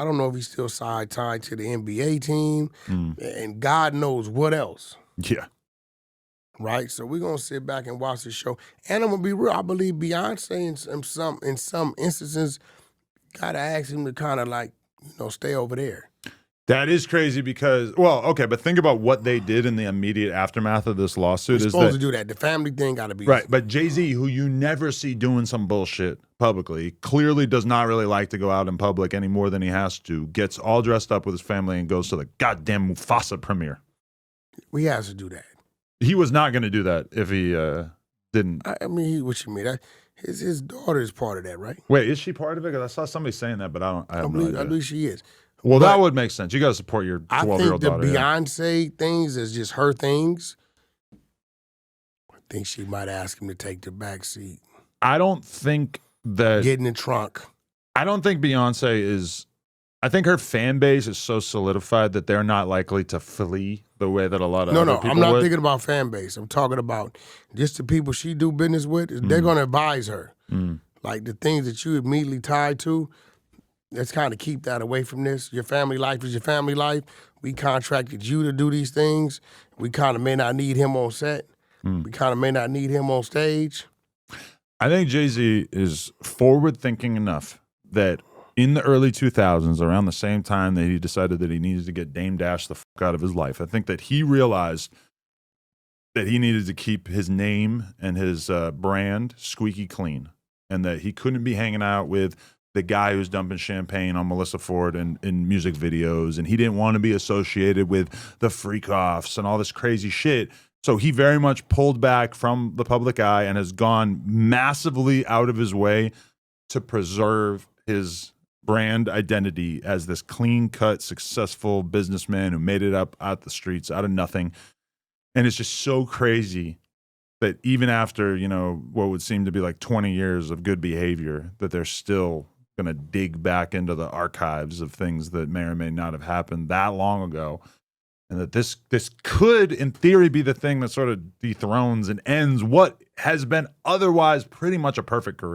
I don't know if he's still tied to the NBA team, Mm. and God knows what else. Yeah. Right? So we're gonna sit back and watch the show. And I'm gonna be real, I believe Beyonce in some instances gotta ask him to kind of like, stay over there. That is crazy because, well, okay, but think about what they did in the immediate aftermath of this lawsuit. We're supposed to do that. The family thing got to be right. But Jay-Z, who you never see doing some bullshit publicly, clearly does not really like to go out in public any more than he has to, gets all dressed up with his family and goes to the goddamn Mufasa premiere. We has to do that. He was not going to do that if he didn't. I mean, what you mean? His daughter is part of that, right? Wait, is she part of it? Because I saw somebody saying that, but I have no idea. I believe she is. Well, that would make sense. You got to support your 12-year-old daughter. I think the Beyonce things is just her things. I think she might ask him to take the back seat. I don't think that... Get in the trunk. I don't think Beyonce is... I think her fan base is so solidified that they're not likely to flee the way that a lot of other people I'm not would. thinking about fan base. I'm talking about just the people she do business with. They're going to advise her. Like the things that you immediately tied to, let's kind of keep that away from this. Your family life is your family life. We contracted you to do these things. We kind of may not need him on set. We kind of may not need him on stage. I think Jay-Z is forward-thinking enough that in the early 2000s, around the same time that he decided that he needed to get Dame Dash the fuck out of his life, I think that he realized that he needed to keep his name and his brand squeaky clean, and that he couldn't be hanging out with the guy who's dumping champagne on Melissa Ford in music videos, and he didn't want to be associated with the freak-offs and all this crazy shit. So he very much pulled back from the public eye and has gone massively out of his way to preserve his brand identity as this clean-cut, successful businessman who made it up out the streets, out of nothing. And it's just so crazy that even after, what would seem to be like 20 years of good behavior, that they're still going to dig back into the archives of things that may or may not have happened that long ago. And that this could, in theory, be the thing that sort of dethrones and ends what has been otherwise pretty much a perfect career.